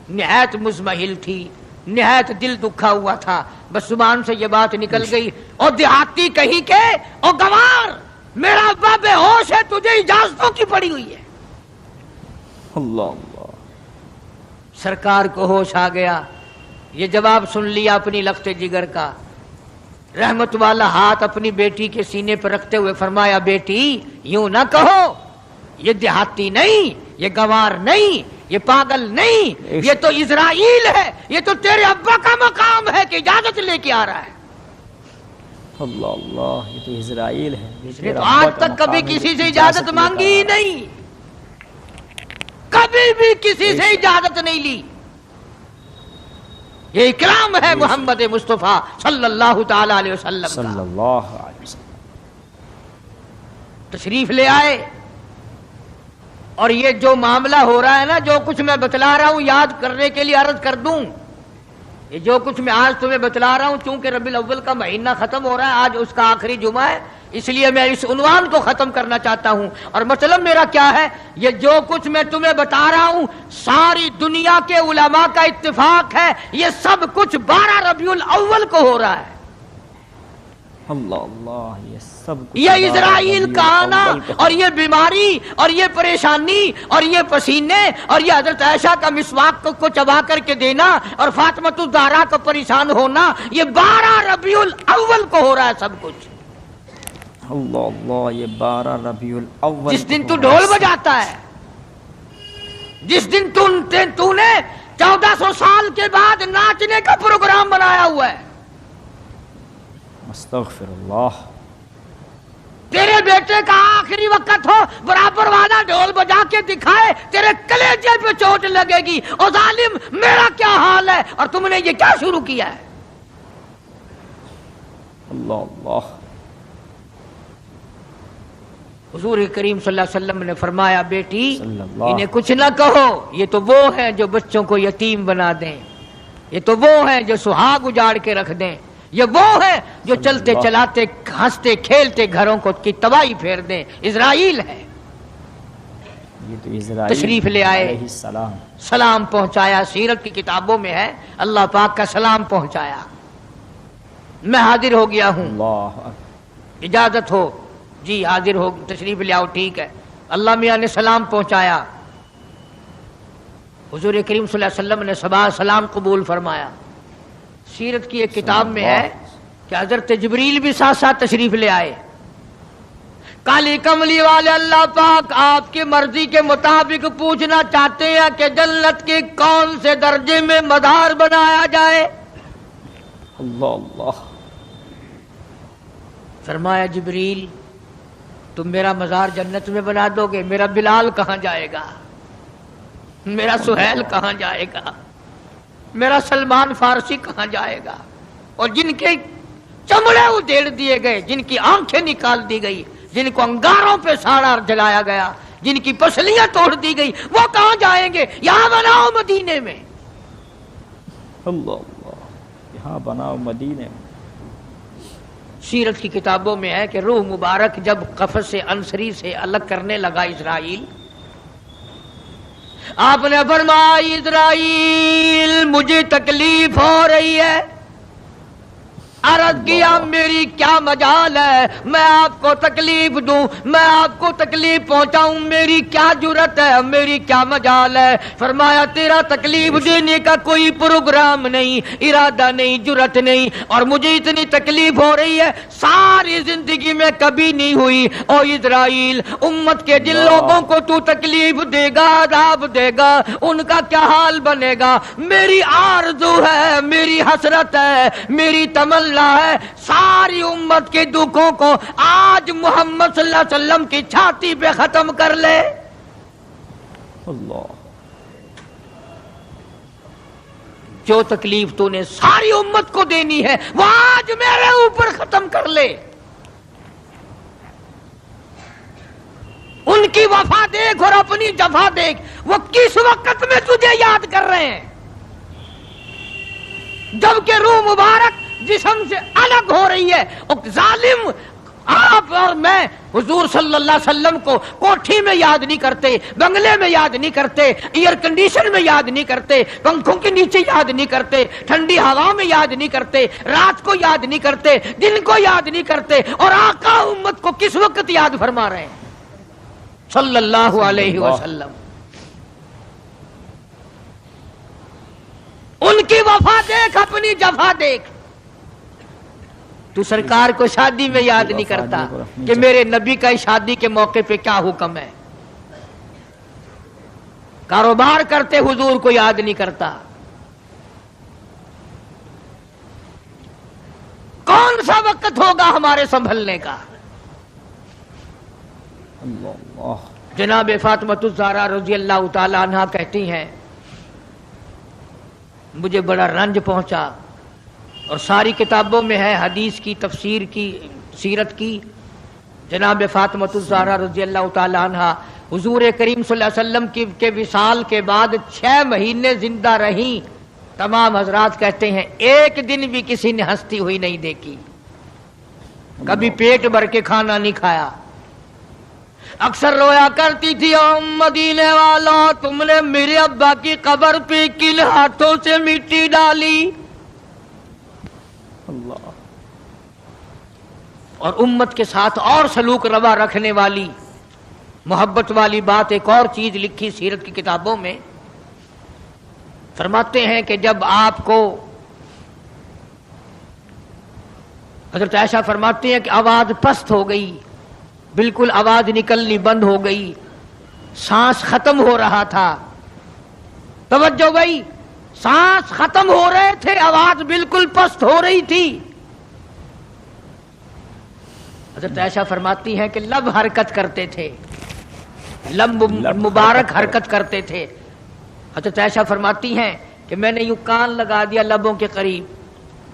نہایت مزمحل تھی، نہایت دل دکھا ہوا تھا، بس زبان سے یہ بات نکل گئی اور دیہاتی کہیں کہ او گوار میرا ابا بے ہوش ہے، تجھے اجازتوں کی پڑی ہوئی ہے۔ اللہ اللہ، سرکار کو ہوش آ گیا، یہ جواب سن لیا اپنی لخت جگر کا، رحمت والا ہاتھ اپنی بیٹی کے سینے پر رکھتے ہوئے فرمایا بیٹی یوں نہ کہو، یہ دیہاتی نہیں، یہ گوار نہیں، یہ پاگل نہیں، یہ تو اسرائیل ہے، یہ تو تیرے ابا کا مقام ہے کہ اجازت لے کے آ رہا ہے۔ اللہ اللہ، یہ تو اسرائیل ہے، اس نے تو آج تک کبھی کسی سے اجازت مانگی ہی نہیں، کبھی بھی کسی سے اجازت نہیں لی۔ یہ اکرام ہے محمد مصطفیٰ صلی اللہ تعالی علیہ وسلم صلی کا۔ اللہ علیہ وسلم تشریف لے آئے، اور یہ جو معاملہ ہو رہا ہے نا، جو کچھ میں بتلا رہا ہوں یاد کرنے کے لیے عرض کر دوں، یہ جو کچھ میں آج تمہیں بتلا رہا ہوں، چونکہ ربیع الاول کا مہینہ ختم ہو رہا ہے، آج اس کا آخری جمعہ ہے، اس لیے میں اس عنوان کو ختم کرنا چاہتا ہوں، اور مطلب میرا کیا ہے، یہ جو کچھ میں تمہیں بتا رہا ہوں ساری دنیا کے علماء کا اتفاق ہے، یہ سب کچھ 12 ربیع الاول کو ہو رہا ہے۔ اللہ اللہ، یہ سب کچھ یہ اسرائیل کا آنا اور یہ بیماری اور یہ پریشانی اور یہ پسینے اور یہ حضرت عائشہ کا مسواک کو چبا کر کے دینا اور فاطمۃ الزہرا کا پریشان ہونا، یہ 12 ربیع الاول کو ہو رہا ہے سب کچھ۔ اللہ اللہ، یہ 12 ربیع الاول، جس دن تو ڈھول بجاتا ہے، جس دن تو نے 1400 سال کے بعد ناچنے کا پروگرام بنایا ہوا ہے، استغفر اللہ، تیرے بیٹے کا آخری وقت ہو برابر والا ڈھول بجا کے دکھائے، تیرے کلیجے پہ چوٹ لگے گی، او ظالم میرا کیا حال ہے، اور تم نے یہ کیا شروع کیا ہے؟ اللہ اللہ۔ حضور کریم صلی اللہ علیہ وسلم نے فرمایا بیٹی صلی اللہ، انہیں کچھ نہ کہو، یہ تو وہ ہیں جو بچوں کو یتیم بنا دیں، یہ تو وہ ہیں جو سہاگ اجاڑ کے رکھ دیں، یہ وہ ہیں جو چلتے چلاتے ہنستے کھیلتے گھروں کو کی تباہی پھیر دیں۔ اسرائیل ہے، یہ تو اسرائیل تشریف لے آئے، علیہ السلام، سلام پہنچایا، سیرت کی کتابوں میں ہے اللہ پاک کا سلام پہنچایا۔ میں حاضر ہو گیا ہوں، اللہ، اجازت ہو؟ جی حاضر ہو، تشریف لے آؤ، ٹھیک ہے۔ اللہ میاں نے سلام پہنچایا، حضور کریم صلی اللہ علیہ وسلم نے سلام قبول فرمایا۔ سیرت کی ایک کتاب میں ہے کہ حضرت جبریل بھی ساتھ ساتھ تشریف لے آئے۔ کالی کملی والے اللہ پاک آپ کی مرضی کے مطابق پوچھنا چاہتے ہیں کہ جنت کے کون سے درجے میں مدار بنایا جائے؟ اللہ اللہ، فرمایا جبریل تم میرا مزار جنت میں بنا دو گے، میرا بلال کہاں جائے گا، میرا سہیل کہاں جائے گا، میرا سلمان فارسی کہاں جائے گا؟ اور جن کے چمڑے ادھیڑ دیے گئے، جن کی آنکھیں نکال دی گئی، جن کو انگاروں پہ ساڑا جلایا گیا، جن کی پسلیاں توڑ دی گئی، وہ کہاں جائیں گے؟ یہاں بناؤ مدینے میں۔ اللہ اللہ، یہاں بناؤ مدینے میں۔ سیرت کی کتابوں میں ہے کہ روح مبارک جب قفص انصری سے الگ کرنے لگا اسرائیل، آپ نے فرمایا اسرائیل مجھے تکلیف ہو رہی ہے۔ عرض کیا میری کیا مجال ہے میں آپ کو تکلیف دوں، میں آپ کو تکلیف پہنچاؤں، میری کیا جرت ہے، میری کیا مجال ہے؟ فرمایا تیرا تکلیف دینے کا کوئی پروگرام نہیں، ارادہ نہیں، جرت نہیں، اور مجھے اتنی تکلیف ہو رہی ہے ساری زندگی میں کبھی نہیں ہوئی۔ او اسرائیل، امت کے جن لوگوں کو تو تکلیف دے گا، عذاب دے گا، ان کا کیا حال بنے گا؟ میری آرزو ہے، میری حسرت ہے، میری تمنا ہے ساری امت کے دکھوں کو آج محمد صلی اللہ علیہ وسلم کی چھاتی پہ ختم کر لے۔ اللہ، جو تکلیف تو نے ساری امت کو دینی ہے وہ آج میرے اوپر ختم کر لے۔ ان کی وفا دیکھ اور اپنی جفا دیکھ، وہ کس وقت میں تجھے یاد کر رہے ہیں جبکہ روح مبارک جسم سے الگ ہو رہی ہے۔ ظالم، آپ اور میں حضور صلی اللہ علیہ وسلم کو کوٹھی میں یاد نہیں کرتے، بنگلے میں یاد نہیں کرتے، ایئر کنڈیشن میں یاد نہیں کرتے، پنکھوں کے نیچے یاد نہیں کرتے، ٹھنڈی ہوا میں یاد نہیں کرتے، رات کو یاد نہیں کرتے، دن کو یاد نہیں کرتے، اور آقا امت کو کس وقت یاد فرما رہے ہیں صلی اللہ علیہ وسلم۔ ان کی وفا دیکھ، اپنی جفا دیکھ۔ تو سرکار کو شادی میں یاد نہیں کرتا کہ میرے نبی کا شادی کے موقع پہ کیا حکم ہے، کاروبار کرتے حضور کو یاد نہیں کرتا۔ کون سا وقت ہوگا ہمارے سنبھلنے کا؟ اللہ، جناب فاطمۃ الزہرا رضی اللہ تعالی عنہا کہتی ہیں مجھے بڑا رنج پہنچا، اور ساری کتابوں میں ہے حدیث کی، تفسیر کی، سیرت کی۔ جناب فاطمۃ الزہرا رضی اللہ تعالی عنہا حضور کریم صلی اللہ علیہ وسلم کے وصال کے بعد 6 مہینے زندہ رہیں۔ تمام حضرات کہتے ہیں ایک دن بھی کسی نے ہنستی ہوئی نہیں دیکھی، کبھی پیٹ بھر کے کھانا نہیں کھایا. اکثر رویا کرتی تھی او مدینے والوں تم نے میرے ابا کی قبر پہ کن ہاتھوں سے مٹی ڈالی. اللہ. اور امت کے ساتھ اور سلوک روا رکھنے والی محبت والی بات ایک اور چیز لکھی سیرت کی کتابوں میں. فرماتے ہیں کہ جب آپ کو حضرت عائشہ فرماتی ہیں کہ آواز پست ہو گئی, بالکل آواز نکلنی بند ہو گئی, سانس ختم ہو رہا تھا. توجہ گئی, سانس ختم ہو رہے تھے, آواز بالکل پست ہو رہی تھی. حضرت عائشہ فرماتی ہیں کہ لب حرکت کرتے تھے, لب مبارک حرکت کرتے تھے. حضرت عائشہ فرماتی ہیں کہ میں نے یوں کان لگا دیا لبوں کے قریب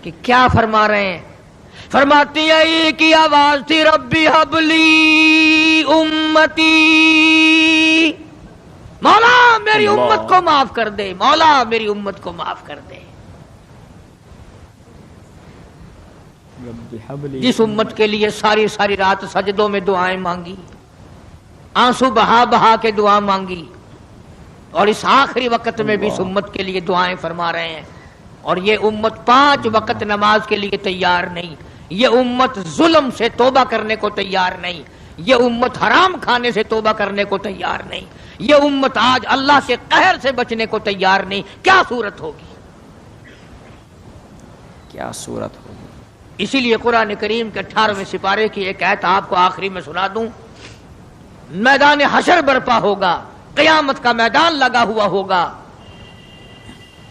کہ کیا فرما رہے ہیں. فرماتی ہے یہ کی آواز تھی ربی حبلی امتی, مولا میری امت کو معاف کر دے, مولا میری امت کو معاف کر دے. جس امت کے لیے ساری ساری رات سجدوں میں دعائیں مانگی, آنسو بہا بہا کے دعا مانگی, اور اس آخری وقت میں بھی اس امت کے لیے دعائیں فرما رہے ہیں. اور یہ امت 5 وقت نماز کے لیے تیار نہیں, یہ امت ظلم سے توبہ کرنے کو تیار نہیں, یہ امت حرام کھانے سے توبہ کرنے کو تیار نہیں, یہ امت آج اللہ کے قہر سے بچنے کو تیار نہیں. کیا صورت ہوگی, کیا صورت ہوگی. اسی لیے قرآن کریم کے 18ویں سپارے کی ایک آیت آپ کو آخری میں سنا دوں. میدان حشر برپا ہوگا, قیامت کا میدان لگا ہوا ہوگا.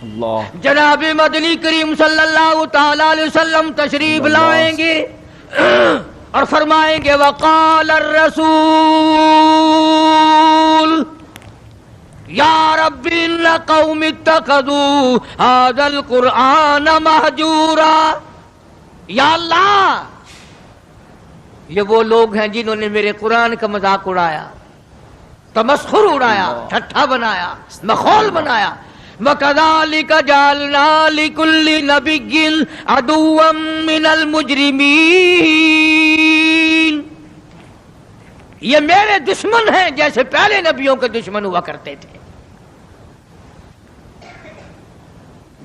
اللہ. جناب مدنی کریم صلی اللہ تعالی علیہ وسلم تشریف لائیں گے اور فرمائیں گے وقال الرسول یا رب ان قوم اتخذوا هذا القرآن مہجورا. یا اللہ, یہ وہ لوگ ہیں جنہوں نے میرے قرآن کا مذاق اڑایا, تمسخر اڑایا, ٹھٹھا بنایا, مخول بنایا. وَكَذَلِكَ جَعَلْنَا لِكُلِّ نَبِيٍّ عَدُوًّا مِّنَ الْمُجْرِمِينَ. یہ میرے دشمن ہیں جیسے پہلے نبیوں کے دشمن ہوا کرتے تھے.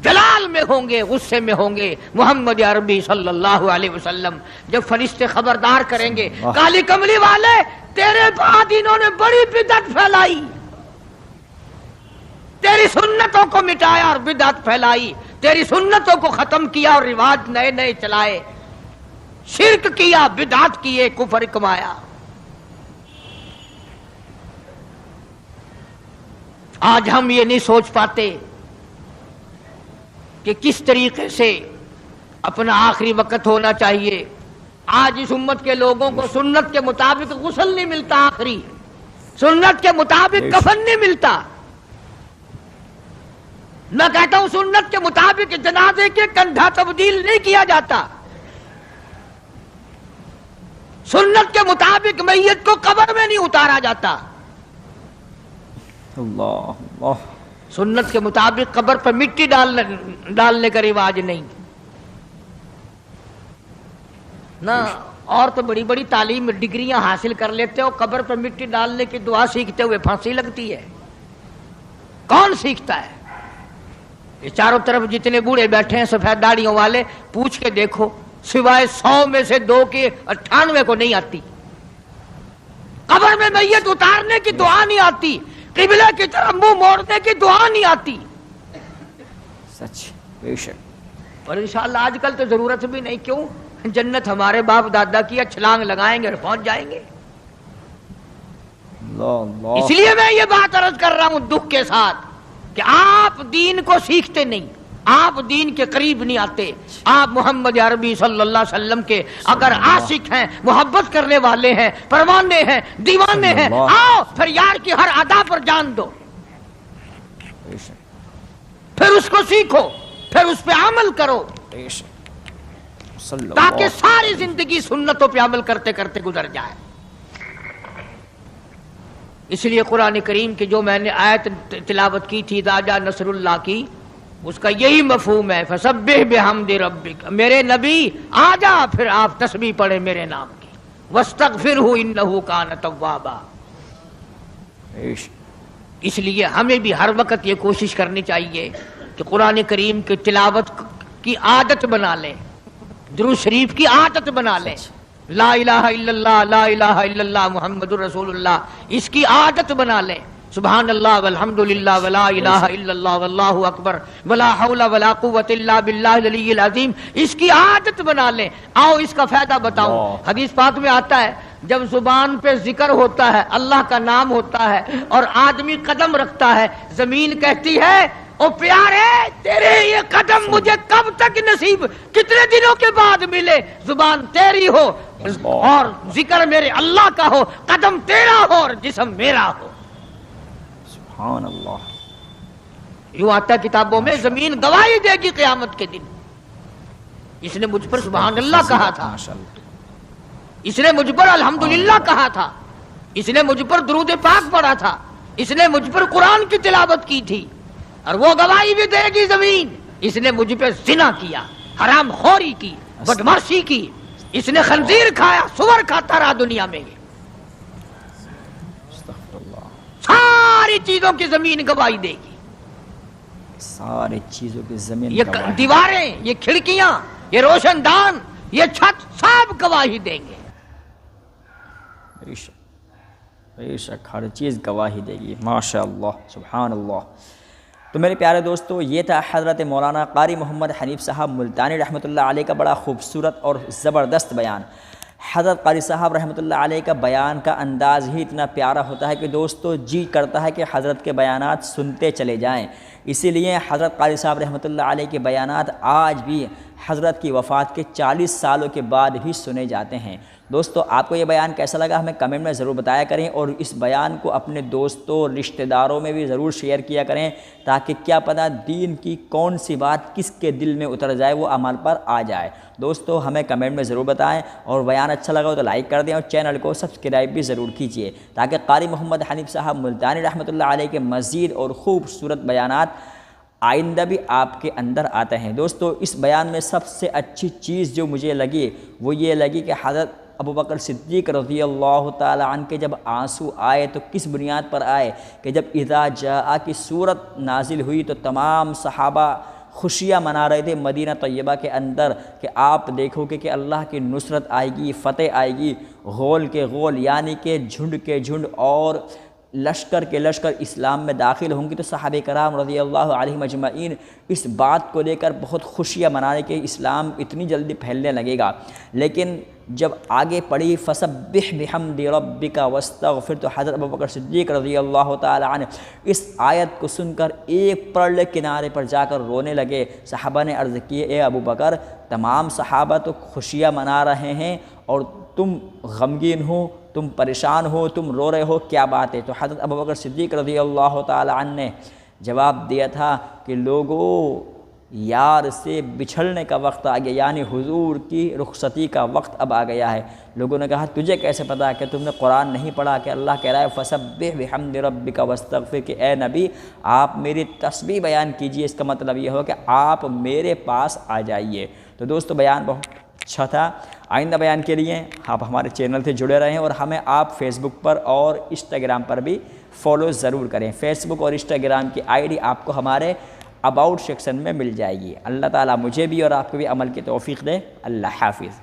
جلال میں ہوں گے, غصے میں ہوں گے. محمد عربی صلی اللہ علیہ وسلم جب فرشتے خبردار کریں گے کالی کملی والے تیرے بعد انہوں نے بڑی بدعت پھیلائی, تیری سنتوں کو مٹایا اور بدعت پھیلائی, تیری سنتوں کو ختم کیا اور رواج نئے نئے چلائے, شرک کیا, بدعت کیے, کفر کمایا. آج ہم یہ نہیں سوچ پاتے کہ کس طریقے سے اپنا آخری وقت ہونا چاہیے. آج اس امت کے لوگوں کو سنت کے مطابق غسل نہیں ملتا, آخری سنت کے مطابق کفن نہیں ملتا. میں کہتا ہوں سنت کے مطابق جنازے کے کندھا تبدیل نہیں کیا جاتا, سنت کے مطابق میت کو قبر میں نہیں اتارا جاتا. اللہ اللہ. سنت کے مطابق قبر پر مٹی ڈالنے کا رواج نہیں نا. اور تو بڑی بڑی تعلیم ڈگریاں حاصل کر لیتے ہو, قبر پر مٹی ڈالنے کی دعا سیکھتے ہوئے پھانسی لگتی ہے. کون سیکھتا ہے؟ یہ چاروں طرف جتنے بوڑھے بیٹھے ہیں سفید داڑیوں والے, پوچھ کے دیکھو, سوائے 100 میں سے 2 کے 98 کو نہیں آتی. قبر میں میت اتارنے کی دعا نہیں آتی, قبلہ کی طرف منہ موڑنے کی دعا نہیں آتی. سچ بے شک. اور انشاءاللہ آج کل تو ضرورت بھی نہیں. کیوں؟ جنت ہمارے باپ دادا کی چھلانگ لگائیں گے اور پہنچ جائیں گے. اللہ اللہ. اس لیے میں یہ بات عرض کر رہا ہوں دکھ کے ساتھ کہ آپ دین کو سیکھتے نہیں, آپ دین کے قریب نہیں آتے. آپ محمد عربی صلی اللہ علیہ وسلم کے اگر عاشق ہیں, محبت کرنے والے ہیں, پروانے ہیں, دیوانے ہیں, آؤ پھر یار کی ہر ادا پر جان دو, پھر اس کو سیکھو, پھر اس پہ عمل کرو, تاکہ ساری زندگی سنتوں پہ عمل کرتے کرتے گزر جائے. اس لیے قرآن کریم کی جو میں نے آیت تلاوت کی تھی اذا جاء نصر اللہ کی, اس کا یہی مفہوم ہے فسبح بحمد ربک، میرے نبی آ جا پھر آپ تسبیح پڑھیں میرے نام کی، واستغفرہ انہ کان توابا۔ اس لیے ہمیں بھی ہر وقت یہ کوشش کرنی چاہیے کہ قرآن کریم کی تلاوت کی عادت بنا لیں، درود شریف کی عادت بنا لیں، لا الہ الا اللہ لا الہ الا اللہ محمد الرسول اللہ، اس کی عادت بنا لیں، سبحان اللہ والحمد للہ ولا الہ الا اللہ واللہ اکبر ولا حول ولا قوت الا باللہ العلی العظیم، اس کی عادت بنا لیں۔ آؤ اس کا فائدہ بتاؤں، حدیث پاک میں آتا ہے جب زبان پہ ذکر ہوتا ہے، اللہ کا نام ہوتا ہے اور آدمی قدم رکھتا ہے، زمین کہتی ہے او پیارے تیرے یہ قدم مجھے کب تک نصیب، کتنے دنوں کے بعد ملے، زبان تیری ہو اور ذکر میرے اللہ کا ہو، قدم تیرا ہو اور جسم میرا ہو۔ سبحان اللہ۔ یوں آتا ہے کتابوں میں زمین گواہی دے گی قیامت کے دن، اس نے مجھ پر سبحان اللہ کہا تھا، اس نے مجھ پر الحمدللہ کہا تھا، اس نے مجھ پر درود پاک پڑھا تھا، اس نے مجھ پر قرآن کی تلاوت کی تھی، اور وہ گواہی بھی دے گی زمین، اس نے مجھ پہ زنا کیا، حرام خوری کی، بدماشی کی، اس نے خنزیر کھایا، سور کھاتا رہا دنیا میں، یہ ساری چیزوں کی زمین گواہی دے گی، ساری چیزوں کی زمین، یہ دیواریں، یہ کھڑکیاں، یہ روشن دان، یہ چھت سب گواہی دیں گے، بے شک ہر چیز گواہی دے گی، ماشاء اللہ سبحان اللہ۔ تو میرے پیارے دوستو، یہ تھا حضرت مولانا قاری محمد حنیف صاحب ملتانی رحمۃ اللہ علیہ کا بڑا خوبصورت اور زبردست بیان۔ حضرت قاری صاحب رحمۃ اللہ علیہ کا بیان کا انداز ہی اتنا پیارا ہوتا ہے کہ دوستو جی کرتا ہے کہ حضرت کے بیانات سنتے چلے جائیں، اسی لیے حضرت قاری صاحب رحمۃ اللہ علیہ کے بیانات آج بھی حضرت کی وفات کے 40 سالوں کے بعد بھی سنے جاتے ہیں۔ دوستو آپ کو یہ بیان کیسا لگا ہمیں کمنٹ میں ضرور بتایا کریں، اور اس بیان کو اپنے دوستوں رشتہ داروں میں بھی ضرور شیئر کیا کریں، تاکہ کیا پتہ دین کی کون سی بات کس کے دل میں اتر جائے، وہ عمل پر آ جائے۔ دوستو ہمیں کمنٹ میں ضرور بتائیں، اور بیان اچھا لگا ہو تو لائک کر دیں، اور چینل کو سبسکرائب بھی ضرور کیجیے، تاکہ قاری محمد حنیف صاحب ملتانی رحمۃ اللہ علیہ کے مزید اور خوبصورت بیانات آئندہ بھی آپ کے اندر آتے ہیں۔ دوستو اس بیان میں سب سے اچھی چیز جو مجھے لگی وہ یہ لگی کہ حضرت ابوبکر صدیق رضی اللہ تعالی عنہ کے جب آنسو آئے تو کس بنیاد پر آئے کہ جب اذا جاء کی صورت نازل ہوئی تو تمام صحابہ خوشیاں منا رہے تھے مدینہ طیبہ کے اندر کہ آپ دیکھو کہ اللہ کی نصرت آئے گی، فتح آئے گی، غول کے غول یعنی کہ جھنڈ کے جھنڈ اور لشکر کے لشکر اسلام میں داخل ہوں گی، تو صحابہ کرام رضی اللہ علیہم اجمعین اس بات کو لے کر بہت خوشیاں منانے کہ اسلام اتنی جلدی پھیلنے لگے گا۔ لیکن جب آگے پڑھی فسبح بحمد ربک واستغفر، تو حضرت ابوبکر صدیق رضی اللہ تعالی عنہ اس آیت کو سن کر ایک پرلے کنارے پر جا کر رونے لگے۔ صحابہ نے عرض کی اے ابوبکر تمام صحابہ تو خوشیاں منا رہے ہیں اور تم غمگین ہو، تم پریشان ہو، تم رو رہے ہو، کیا بات ہے؟ تو حضرت ابوبکر صدیق رضی اللہ تعالی عنہ نے جواب دیا تھا کہ لوگوں یار سے بچھڑنے کا وقت آ گیا، یعنی حضور کی رخصتی کا وقت اب آ گیا ہے۔ لوگوں نے کہا تجھے کیسے پتا کہ تم نے قرآن نہیں پڑھا کہ اللہ کہہ رہا ہے فسبح بحمد ربک واستغفر، کہ اے نبی آپ میری تسبیح بیان کیجئے، اس کا مطلب یہ ہو کہ آپ میرے پاس آ جائیے۔ تو دوستو بیان بہت اچھا تھا، آئندہ بیان کے لیے آپ ہمارے چینل سے جڑے رہیں، اور ہمیں آپ فیس بک پر اور انسٹاگرام پر بھی فالو ضرور کریں۔ فیس بک اور انسٹاگرام کی آئی ڈی آپ کو ہمارے اباؤٹ سیکشن میں مل جائے گی۔ اللہ تعالیٰ مجھے بھی اور آپ کو بھی عمل کی توفیق دے۔ اللہ حافظ۔